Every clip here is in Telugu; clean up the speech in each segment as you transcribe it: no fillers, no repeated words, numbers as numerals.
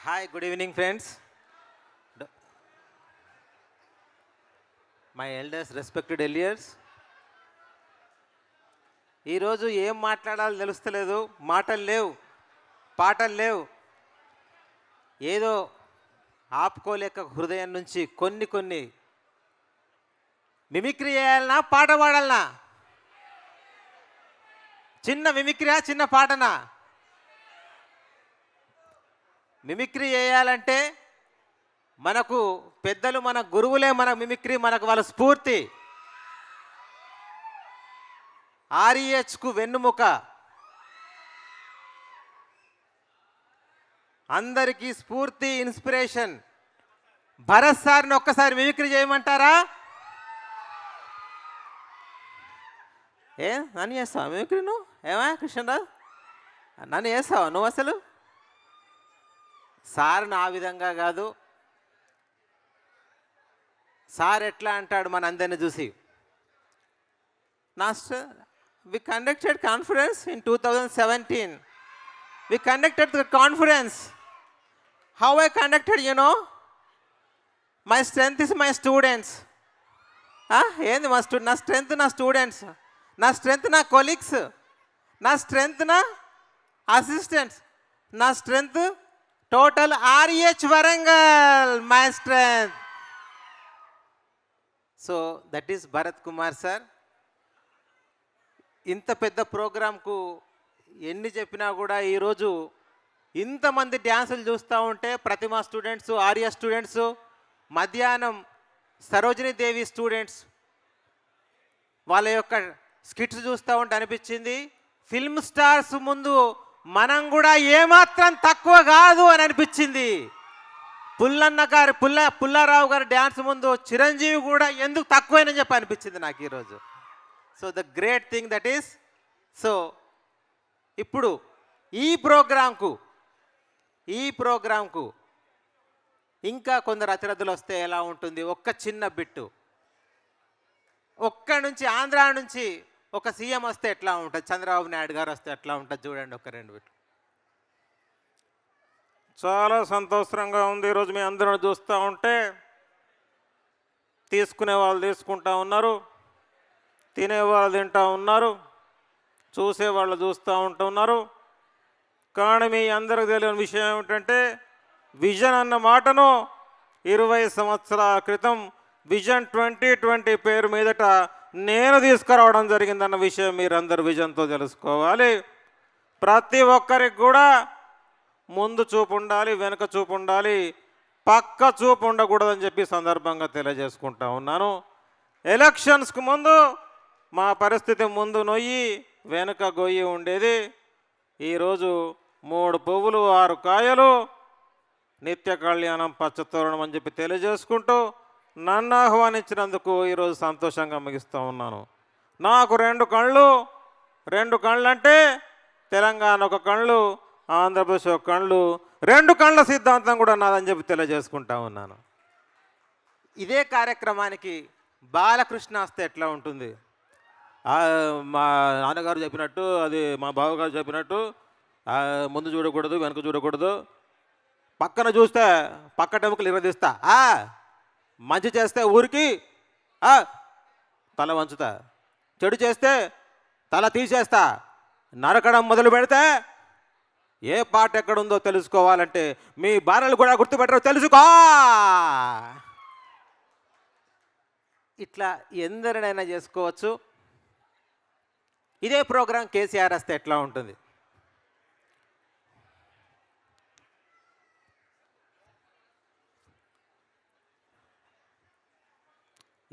Hi, good evening, friends. My elders, respected elders. ఈరోజు ఏం మాట్లాడాలో తెలుస్తలేదు, మాటలు లేవు, పాటలు లేవు. ఏదో ఆపుకోలేక హృదయం నుంచి కొన్ని మిమిక్రీ చేయాలనా, పాట పాడాలనా? చిన్న మిమిక్రీయా, చిన్న పాటనా? మిమిక్రీ చేయాలంటే మనకు పెద్దలు, మన గురువులే మన మిమిక్రీ, మనకు వాళ్ళ స్ఫూర్తి. ఆర్ఈహెచ్కు వెన్నుముక, అందరికీ స్ఫూర్తి, ఇన్స్పిరేషన్. భరత్ సార్ని ఒక్కసారి మిమిక్రీ చేయమంటారా? నన్ను చేస్తావా మిమిక్రీ నువ్వు? ఏమా కృష్ణరావు, నన్ను చేస్తావా నువ్వు? అసలు సార్ని ఆ విధంగా కాదు. సార్ ఎట్లా అంటాడు మన అందరిని చూసి, we conducted conference in 2017. We conducted the conference. How I conducted, you know? My strength is my students. ఏంది నా స్ట్రెంగ్త్ నా స్టూడెంట్స్, నా స్ట్రెంగ్త్ నా కొలీగ్స్, నా స్ట్రెంగ్త్ నా అసిస్టెంట్స్, నా strength total REH Warangal, my strength. So that is Bharat Kumar sir. ఇంత పెద్ద ప్రోగ్రాంకు ఎన్ని చెప్పినా కూడా ఈరోజు ఇంతమంది డ్యాన్సులు చూస్తూ ఉంటే, ప్రతిమా స్టూడెంట్స్, ఆర్య స్టూడెంట్స్, మధ్యాహ్నం సరోజినీ దేవి స్టూడెంట్స్ వాళ్ళ యొక్క స్కిట్స్ చూస్తూ ఉంటే అనిపించింది, ఫిల్మ్ స్టార్స్ ముందు మనం కూడా ఏమాత్రం తక్కువ కాదు అని అనిపించింది. పుల్లారావు గారి డ్యాన్స్ ముందు చిరంజీవి కూడా ఎందుకు తక్కువైనని చెప్పి అనిపించింది నాకు ఈరోజు. So the great thing that is. So ఇప్పుడు ఈ ప్రోగ్రాంకు ఇంకా కొందరు అతిరథులు వస్తే ఎలా ఉంటుంది? ఒక్క చిన్న బిట్టు, నుంచి ఆంధ్రా నుంచి ఒక సీఎం వస్తే ఎట్లా ఉంటుంది, చంద్రబాబు నాయుడు గారు వస్తే ఎట్లా ఉంటుంది చూడండి. ఒక 2 బిట్లు. చాలా సంతోషంగా ఉంది ఈరోజు మీ అందరూ చూస్తూ ఉంటే. తీసుకునే వాళ్ళు తీసుకుంటా ఉన్నారు, తినేవాళ్ళు తింటూ ఉన్నారు, చూసేవాళ్ళు చూస్తూ ఉంటున్నారు. కానీ మీ అందరికి తెలియని విషయం ఏమిటంటే, విజన్ అన్న మాటను 20 సంవత్సరాల క్రితం విజన్ 2020 పేరు మీదట నేను తీసుకురావడం జరిగిందన్న విషయం మీరందరూ విజన్తో తెలుసుకోవాలి. ప్రతి ఒక్కరికి కూడా ముందు చూపు ఉండాలి, వెనుక చూపు ఉండాలి, పక్క చూపు ఉండకూడదని చెప్పి సందర్భంగా తెలియజేసుకుంటా ఉన్నాను. ఎలక్షన్స్కి ముందు మా పరిస్థితి ముందు నొయ్యి వెనుక గొయ్యి ఉండేది. ఈరోజు 3 పువ్వులు 6 కాయలు, నిత్య కళ్యాణం పచ్చతోరణం అని చెప్పి తెలియజేసుకుంటూ నన్ను ఆహ్వానించినందుకు ఈరోజు సంతోషంగా ముగిస్తూ ఉన్నాను. నాకు 2 కళ్ళు అంటే తెలంగాణ ఒక కళ్ళు, ఆంధ్రప్రదేశ్ ఒక కళ్ళు, 2 కళ్ళ సిద్ధాంతం కూడా నాదని చెప్పి తెలియజేసుకుంటా ఉన్నాను. ఇదే కార్యక్రమానికి బాలకృష్ణ వస్తే ఎట్లా ఉంటుంది? మా నాన్నగారు చెప్పినట్టు, అది మా బావగారు చెప్పినట్టు, ముందు చూడకూడదు, వెనక చూడకూడదు, పక్కన చూస్తే పక్క టెముకలు ఇరదీస్తా, మంచి చేస్తే ఊరికి తల వంచుతా, చెడు చేస్తే తల తీసేస్తా, నరకడం మొదలు పెడితే ఏ పాట ఎక్కడుందో తెలుసుకోవాలంటే మీ భార్యలు కూడా గుర్తుపెట్టరు, తెలుసుకో. ఇట్లా ఎందరినైనా చేసుకోవచ్చు. ఇదే ప్రోగ్రాం కేసీఆర్ వస్తే ఎట్లా ఉంటుంది?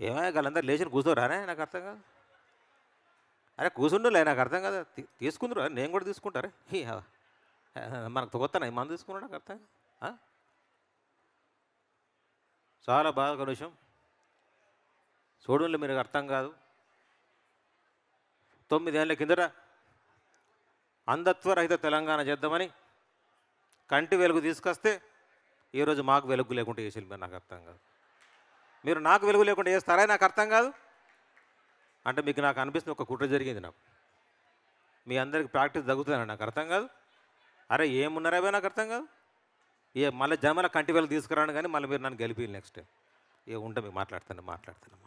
ఏమైనా వాళ్ళందరూ లేచిన కూర్చోరానే? నాకు అర్థం కాదు. అరే కూర్చుండులే, నాకు అర్థం కాదు. తీసుకుందరు, నేను కూడా తీసుకుంటారే. మనకు తొగొత్తనా మందు తీసుకున్నాడు? నాకు అర్థం కాదు. చాలా బాగా విషయం చూడండి, మీరు అర్థం కాదు. 9 ఏళ్ళ కిందట అంధత్వ రహిత తెలంగాణ చేద్దామని కంటి వెలుగు తీసుకొస్తే ఈరోజు మాకు వెలుగు లేకుండా చేసి నాకు అర్థం కాదు. మీరు నాకు వెలుగు లేకుండా చేస్తారా? నాకు అర్థం కాదు. అంటే మీకు నాకు అనిపిస్తుంది ఒక కుట్ర జరిగింది నాకు. మీ అందరికి ప్రాక్టీస్ తగ్గుతుందని నాకు అర్థం కాదు. అరే ఏమున్నారా నాకు అర్థం కాదు. మళ్ళీ జనమల కంటి వేలు తీసుకురాను కానీ మళ్ళీ మీరు నన్ను గెలిపి నెక్స్ట్ టైం ఉంటా మీకు మాట్లాడతాను.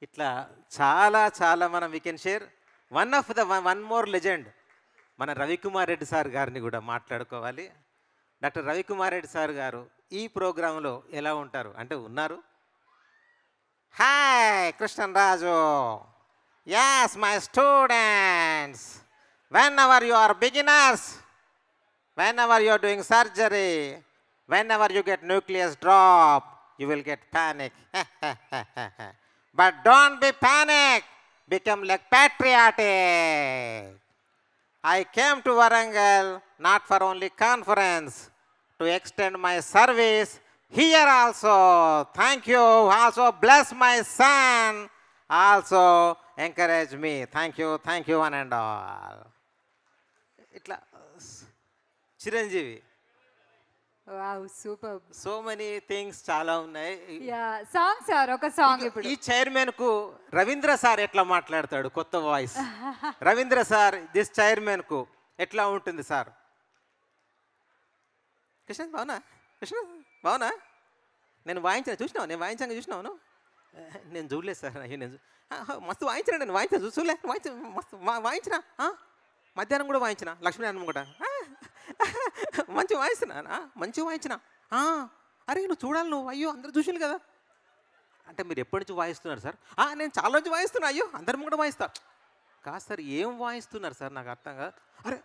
ఇట్లా చాలా చాలా మనం we can share one more legend మన రవికుమార్ రెడ్డి సార్ గారిని కూడా మాట్లాడుకోవాలి. డాక్టర్ రవికుమార్ రెడ్డి సార్ గారు ఈ ప్రోగ్రాంలో ఎలా ఉంటారు అంటే ఉన్నారు. Hi Krishnaraju, yes my students, whenever you are beginners, whenever you are doing surgery, whenever you get nucleus drop, you will get panic. But don't be panic, become like patriotic. I came to Warangal not for only conference, to extend my service here also. Thank you. Also bless my son. Also encourage me. Thank you one and all. ఇట్లా Chiranjeevi wow super. So many things చాలా ఉన్నాయి. యా సాంగ్ సార్, ఒక సాంగ్ ఇప్పుడు. ఈ చైర్మన్ కు రవీంద్ర సార్ ఎట్లా మాట్లాడతాడు, కొత్త voice. Ravindra sir this chairman కు ఎట్లా ఉంటుంది సార్? కృష్ణ బావునా నేను చూసినావు నేను వాయించాక చూసినావును? నేను చూడలేదు సార్. అయ్యో నేను మస్తు వాయించిన, నేను చూడలే మస్తు వాయించిన. మధ్యాహ్నం కూడా వాయించిన, లక్ష్మీనారాయణ కూడా మంచిగా వాయించిన. అరే నువ్వు చూడాలి నువ్వు, అయ్యో అందరూ చూసినారు కదా. అంటే మీరు ఎప్పటి నుంచి వాయిస్తున్నారు సార్? నేను చాలా నుంచి వాయిస్తున్నా, అయ్యో అందరం కూడా వాయిస్తా. కాదు సార్, ఏం వాయిస్తున్నారు సార్ నాకు అర్థం కాదు. అరే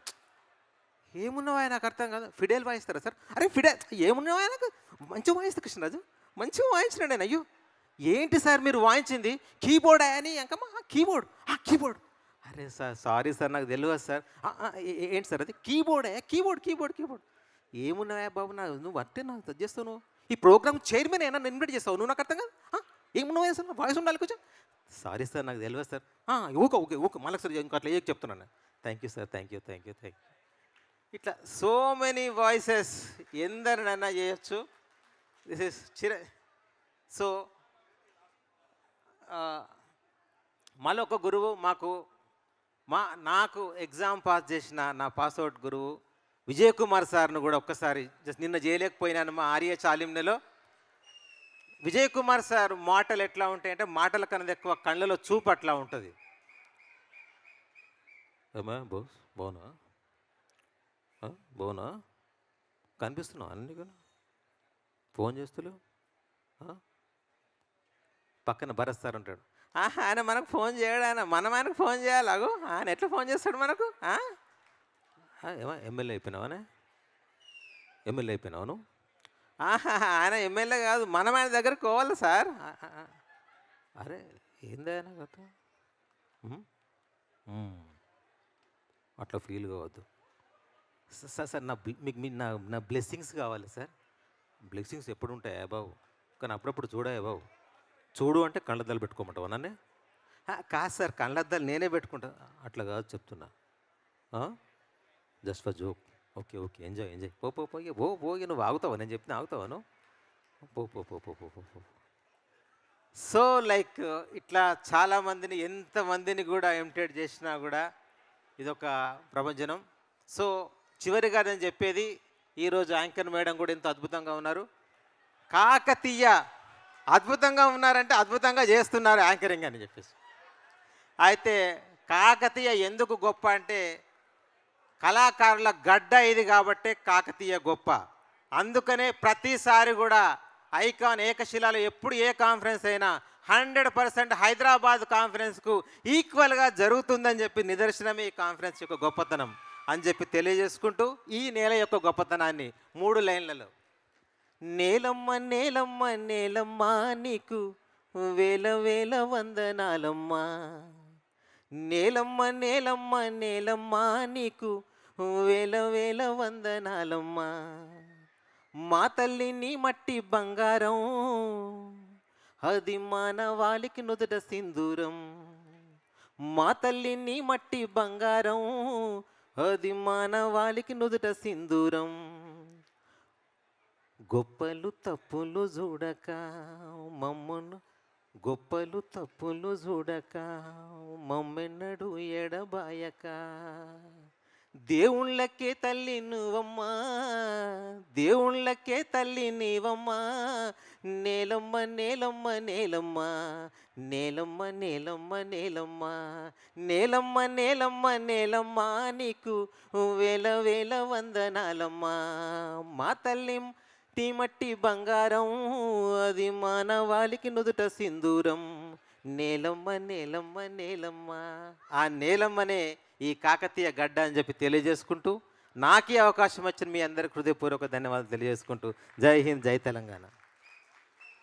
ఏమున్నావా నాకు అర్థం కాదు. ఫిడేల్ వాయిస్తారా సార్? అరే ఫిడేల్ ఏమున్నావా నాకు మంచిగా వాయిస్తా కృష్ణరాజు, మంచిగా వాయించినా నేను. అయ్యో ఏంటి సార్ మీరు వాయించింది? కీబోర్డ్ అని అంకమ్మా, కీబోర్డ్. అరే సార్ సారీ సార్ నాకు తెలియదు సార్. ఏంటి సార్ అది? కీబోర్డ్. ఏమున్నావా బాబు నువ్వు అంటే నాకు టచ్ చేస్తావు. నువ్వు ఈ ప్రోగ్రామ్ చైర్మన్ అయినా నేను ఇన్వైట్ చేస్తావు, నువ్వు నాకు అర్థం కాదు. ఏమున్నావా సార్, వాయిస్ ఉండాలి కొంచెం. సారీ సార్ నాకు తెలియదు సార్. ఓకే మళ్ళీ సార్ ఇంకా అట్లా చెప్తున్నాను. Thank you sir, thank you. ఇట్లా సో మెనీ వాయిసెస్ ఎందరినైనా చేయొచ్చు. దిస్ ఇస్ సో మళ్ళీ ఒక గురువు నాకు ఎగ్జామ్ పాస్ చేసిన నా పాస్అవుట్ గురువు విజయ్ కుమార్ సార్ను కూడా ఒక్కసారి జస్ట్ నిన్న చేయలేకపోయినాను మా ఆర్య చాలింనలో. విజయ్ కుమార్ సార్ మాటలు ఎట్లా ఉంటాయంటే మాటల కన్నా ఎక్కువ కళ్ళలో చూపు అట్లా ఉంటుంది. ఏమా బోస్ బాగునా కనిపిస్తున్నావు అన్నీ కూడా ఫోన్ చేస్తలేవు. పక్కన భరత్ సార్ ఉంటాడు. ఆయన మనకు ఫోన్ చేయడు, మనం ఆయనకు ఫోన్ చేయాలి. అగో ఆయన ఎట్లా ఫోన్ చేస్తాడు మనకు? ఏమా ఎమ్మెల్యే అయిపోయినావు నువ్వు? ఆయన ఎమ్మెల్యే కాదు, మనం ఆయన దగ్గరకు పోవాలి సార్. అరే ఏందైనా కథ, అట్లా ఫీల్ కావద్దు సార్. మీకు నా బ్లెస్సింగ్స్ కావాలి సార్. బ్లెస్సింగ్స్ ఎప్పుడు ఉంటాయా బాబు? కానీ అప్పుడప్పుడు చూడాయా బాబు? చూడు అంటే కళ్ళద్దాలు పెట్టుకోమంటావు నన్నే? కాదు సార్, కళ్ళద్దాలు నేనే పెట్టుకుంటా. అట్లా కాదు చెప్తున్నా, just for joke. Okay enjoy పోగి నువ్వు ఆగుతావా? నేను చెప్పిన ఆగుతావా నువ్వు? పో. సో లైక్ ఇట్లా చాలామందిని ఎంతమందిని కూడా ఇమిటేట్ చేసినా కూడా ఇదొక ప్రభంజనం. సో చివరిగా నేను చెప్పేది, ఈరోజు యాంకర్ మేడం కూడా ఎంత అద్భుతంగా ఉన్నారు. కాకతీయ అద్భుతంగా ఉన్నారంటే అద్భుతంగా చేస్తున్నారు యాంకరింగ్ అని చెప్పేసి. అయితే కాకతీయ ఎందుకు గొప్ప అంటే కళాకారుల గడ్డ ఇది కాబట్టి కాకతీయ గొప్ప. అందుకనే ప్రతిసారి కూడా ఐకాన్ ఏకశిలాలు ఎప్పుడు ఏ కాన్ఫరెన్స్ అయినా 100% హైదరాబాద్ కాన్ఫరెన్స్కు ఈక్వల్గా జరుగుతుందని చెప్పి నిదర్శనమే ఈ కాన్ఫరెన్స్ యొక్క గొప్పతనం అని చెప్పి తెలియజేసుకుంటూ ఈ నేల యొక్క గొప్పతనాన్ని 3 లైన్లలో. నేలమ్మ నీకు వేల వందనాలమ్మా. నేలమ్మ నీకు వేల వందనాలమ్మా. మా తల్లి నీ మట్టి బంగారం, అది మానవాళికి నుదుట సింధూరం. మా తల్లి నీ మట్టి బంగారం, అది మానవాళికి నుదుట సింధూరం. గొప్పలు తప్పులు చూడక మమ్మెన్నడు ఎడబాయక. దేవుళ్ళకే తల్లి నువ్వమ్మా, దేవుళ్ళకే తల్లి నీవమ్మా, నేలమ్మ నేలమ్మ నేలమ్మ, నేలమ్మ నేలమ్మ నేలమ్మ, నేలమ్మ నేలమ్మ నేలమ్మ, నీకు వేల వేల వందనాలమ్మా. మా తల్లి మట్టి బంగారం, అది మానవాళికి నుదుట సింధూరం. నేలమ్మ నేలమ్మ నేలమ్మ. ఆ నేలమ్మనే ఈ కాకతీయ గడ్డ అని చెప్పి తెలియజేసుకుంటూ, నాకు ఈ అవకాశం వచ్చిన మీ అందరికి హృదయపూర్వక ధన్యవాదాలు తెలియజేసుకుంటూ, జై హింద్, జై తెలంగాణ.